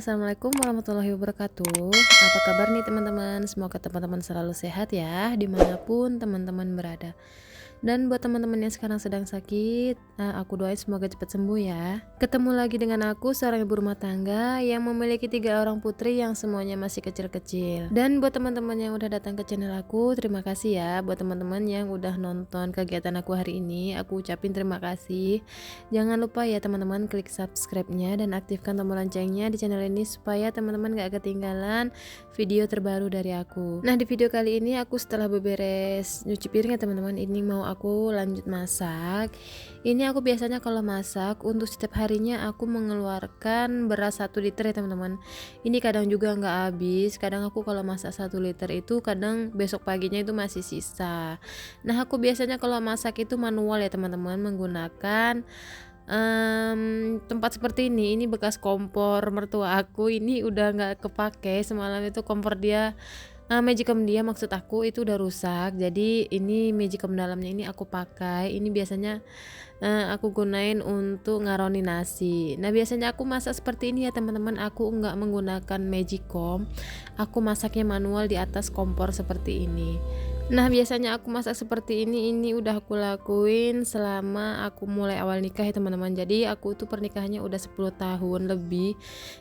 Assalamualaikum warahmatullahi wabarakatuh. Apa kabar nih teman-teman? Semoga teman-teman selalu sehat ya, dimanapun teman-teman berada. Dan buat teman-teman yang sekarang sedang sakit, aku doain semoga cepat sembuh ya. Ketemu lagi dengan aku, seorang ibu rumah tangga yang memiliki 3 orang putri yang semuanya masih kecil-kecil. Dan buat teman-teman yang udah datang ke channel aku, terima kasih ya. Buat teman-teman yang udah nonton kegiatan aku hari ini, aku ucapin terima kasih. Jangan lupa ya teman-teman klik subscribe-nya dan aktifkan tombol loncengnya di channel ini supaya teman-teman gak ketinggalan video terbaru dari aku. Nah, di video kali ini aku setelah beberes nyuci piring ya teman-teman, ini mau aku lanjut masak. Ini aku biasanya kalau masak untuk setiap harinya aku mengeluarkan beras 1 liter ya teman-teman. Ini kadang juga nggak habis, kadang aku kalau masak 1 liter itu kadang besok paginya itu masih sisa. Nah, aku biasanya kalau masak itu manual ya teman-teman, menggunakan tempat seperti ini bekas kompor mertua aku, ini udah nggak kepake. Semalam itu kompor dia, magicom dia maksud aku itu udah rusak, jadi ini magicom dalamnya ini aku pakai. Ini biasanya aku gunain untuk ngaroni nasi. Nah, biasanya aku masak seperti ini ya teman-teman, aku nggak menggunakan magicom, aku masaknya manual di atas kompor seperti ini. Nah, biasanya aku masak seperti ini udah aku lakuin selama aku mulai awal nikah ya teman-teman. Jadi aku tuh pernikahannya udah 10 tahun lebih.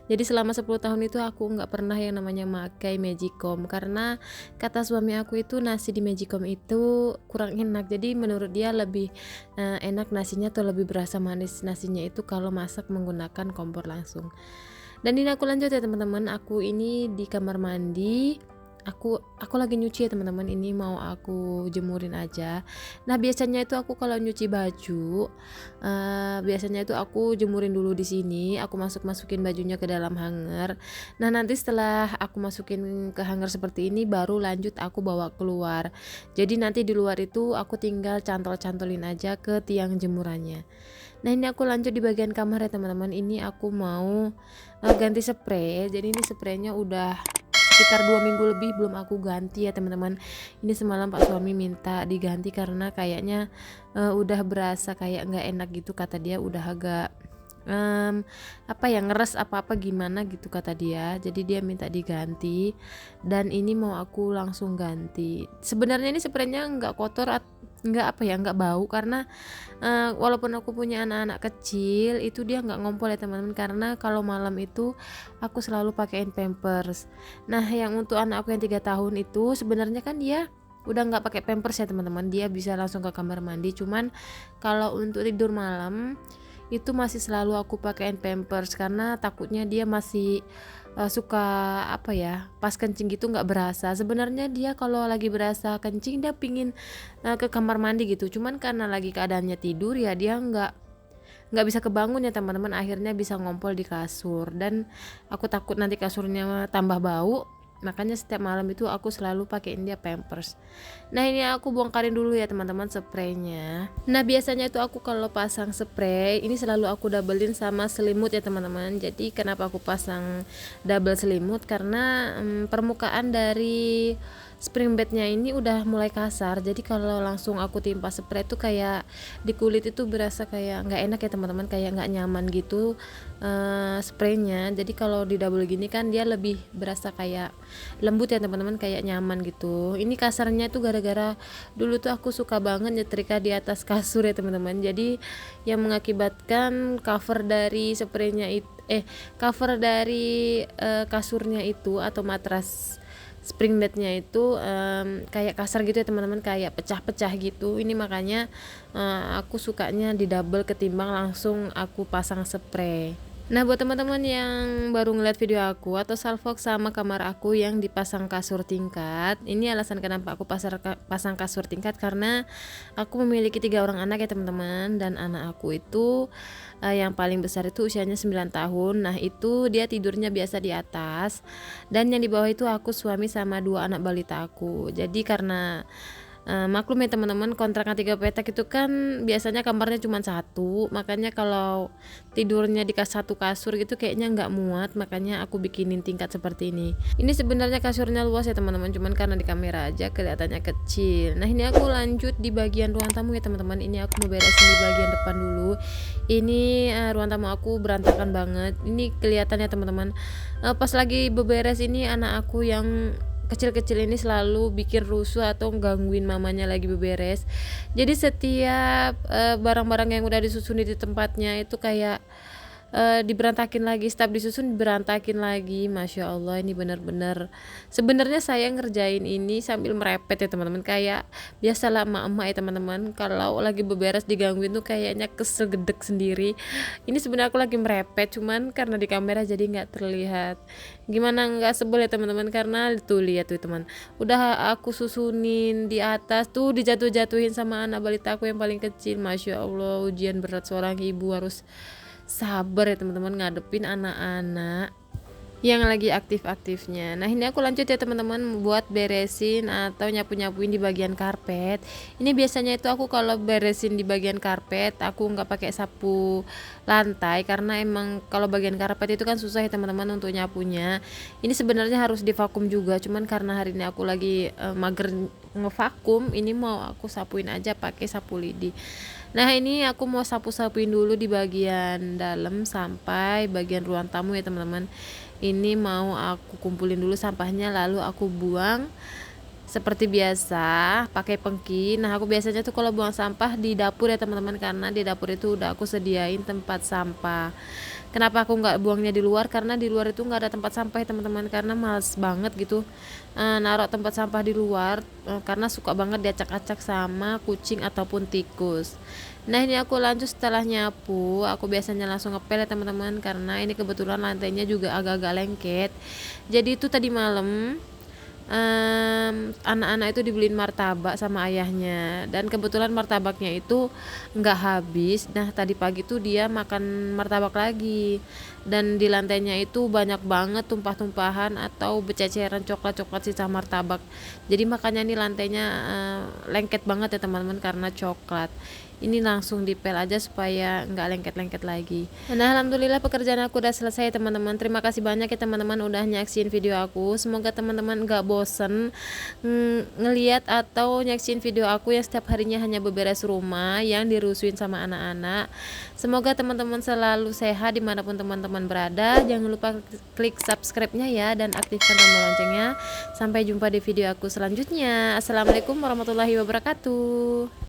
Jadi selama 10 tahun itu aku nggak pernah yang namanya makai magicom, karena kata suami aku itu nasi di magicom itu kurang enak. Jadi menurut dia lebih enak nasinya tuh, lebih berasa manis nasinya itu kalau masak menggunakan kompor langsung. Dan ini aku lanjut ya teman-teman, aku ini di kamar mandi. Aku lagi nyuci ya teman-teman, ini mau aku jemurin aja. Nah, biasanya itu aku kalau nyuci baju, biasanya itu aku jemurin dulu di sini, aku masukin bajunya ke dalam hanger. Nah, nanti setelah aku masukin ke hanger seperti ini baru lanjut aku bawa keluar. Jadi nanti di luar itu aku tinggal cantol-cantolin aja ke tiang jemurannya. Nah, ini aku lanjut di bagian kamar ya teman-teman. Ini aku mau ganti spray. Jadi ini spraynya udah sekitar 2 minggu lebih belum aku ganti ya teman-teman. Ini semalam Pak suami minta diganti karena kayaknya udah berasa kayak nggak enak gitu, kata dia udah agak ngeres apa gimana gitu kata dia. Jadi dia minta diganti dan ini mau aku langsung ganti. Sebenarnya ini spraynya nggak kotor, nggak bau, karena walaupun aku punya anak-anak kecil itu dia nggak ngompol ya teman-teman, karena kalau malam itu aku selalu pakaiin pampers. Nah, yang untuk anak aku yang 3 tahun itu sebenarnya kan dia udah nggak pakai pampers ya teman-teman, dia bisa langsung ke kamar mandi. Cuman kalau untuk tidur malam itu masih selalu aku pakaiin pampers karena takutnya dia masih suka pas kencing gitu nggak berasa. Sebenarnya dia kalau lagi berasa kencing dia pingin ke kamar mandi gitu, cuman karena lagi keadaannya tidur ya dia nggak bisa kebangun ya teman-teman, akhirnya bisa ngompol di kasur. Dan aku takut nanti kasurnya tambah bau, makanya setiap malam itu aku selalu pakein dia pampers. Nah, ini aku bongkarin dulu ya teman-teman spraynya. Nah, biasanya itu aku kalau pasang spray ini selalu aku doublein sama selimut ya teman-teman. Jadi kenapa aku pasang double selimut, karena permukaan dari spring bednya ini udah mulai kasar. Jadi kalau langsung aku timpa spray itu kayak di kulit itu berasa kayak nggak enak ya teman-teman, kayak nggak nyaman gitu spraynya. Jadi kalau di double gini kan dia lebih berasa kayak lembut ya teman-teman, kayak nyaman gitu. Ini kasarnya tuh gara-gara dulu tuh aku suka banget nyetrika di atas kasur ya teman-teman. Jadi yang mengakibatkan cover dari spraynya itu cover dari kasurnya itu atau matras spring bednya itu kayak kasar gitu ya teman-teman, kayak pecah-pecah gitu. Ini makanya aku sukanya di double ketimbang langsung aku pasang spray. Nah, buat teman-teman yang baru ngeliat video aku atau salvok sama kamar aku yang dipasang kasur tingkat, ini alasan kenapa aku pasang kasur tingkat, karena aku memiliki 3 orang anak ya teman-teman. Dan anak aku itu yang paling besar itu usianya 9 tahun. Nah, itu dia tidurnya biasa di atas, dan yang di bawah itu aku, suami, sama 2 anak balita aku. Jadi karena Maklum ya teman-teman, kontrakan 3 petak itu kan biasanya kamarnya cuma satu, makanya kalau tidurnya di satu kasur gitu kayaknya nggak muat, makanya aku bikinin tingkat seperti ini. Ini sebenarnya kasurnya luas ya teman-teman, cuman karena di kamera aja kelihatannya kecil. Nah, ini aku lanjut di bagian ruang tamu ya teman-teman. Ini aku mau beresin di bagian depan dulu. Ini ruang tamu aku berantakan banget. Ini kelihatannya teman-teman. Pas lagi beberes ini anak aku yang kecil-kecil ini selalu bikin rusuh atau gangguin mamanya lagi beberes. Jadi setiap barang-barang yang udah disusun di tempatnya itu kayak diberantakin lagi, setiap disusun berantakin lagi. Masya Allah, ini bener-bener sebenarnya saya ngerjain ini sambil merepet ya teman-teman, kayak biasalah emak-emak ya teman-teman, kalau lagi beberes digangguin tuh kayaknya kesel gedek sendiri. Ini sebenarnya aku lagi merepet, cuman karena di kamera jadi nggak terlihat. Gimana nggak sebel ya teman-teman, karena tuh lihat tuh teman, udah aku susunin di atas tuh dijatuh-jatuhin sama anak balita aku yang paling kecil. Masya Allah, ujian berat seorang ibu, harus sabar ya teman-teman ngadepin anak-anak yang lagi aktif-aktifnya. Nah, ini aku lanjut ya teman-teman buat beresin atau nyapu-nyapuin di bagian karpet. Ini biasanya itu aku kalau beresin di bagian karpet aku nggak pakai sapu lantai, karena emang kalau bagian karpet itu kan susah ya teman-teman untuk nyapunya. Ini sebenarnya harus divakum juga, cuman karena hari ini aku lagi mager ngevakum, ini mau aku sapuin aja pakai sapu lidi. Nah, ini aku mau sapu-sapuin dulu di bagian dalam sampai bagian ruang tamu ya teman-teman. Ini mau aku kumpulin dulu sampahnya, lalu aku buang seperti biasa pakai pengki. Nah, aku biasanya tuh kalau buang sampah di dapur ya teman-teman, karena di dapur itu udah aku sediain tempat sampah. Kenapa aku nggak buangnya di luar? Karena di luar itu nggak ada tempat sampah ya teman-teman, karena males banget gitu naruh tempat sampah di luar, karena suka banget diacak-acak sama kucing ataupun tikus. Nah, ini aku lanjut setelah nyapu, aku biasanya langsung ngepel ya teman-teman, karena ini kebetulan lantainya juga agak-agak lengket. Jadi itu tadi malam anak-anak itu dibeliin martabak sama ayahnya, dan kebetulan martabaknya itu nggak habis. Nah, tadi pagi tuh dia makan martabak lagi, dan di lantainya itu banyak banget tumpah-tumpahan atau bececeran coklat-coklat sisa martabak. Jadi makanya nih lantainya lengket banget ya teman-teman karena coklat. Ini langsung dipel aja supaya nggak lengket-lengket lagi. Nah, alhamdulillah pekerjaan aku udah selesai teman-teman. Terima kasih banyak ya teman-teman udah nyaksin video aku. Semoga teman-teman nggak bosen ngeliat atau nyaksin video aku yang setiap harinya hanya beberes rumah yang dirusuin sama anak-anak. Semoga teman-teman selalu sehat dimanapun teman-teman berada. Jangan lupa klik subscribe-nya ya, dan aktifkan tombol loncengnya. Sampai jumpa di video aku selanjutnya. Assalamualaikum warahmatullahi wabarakatuh.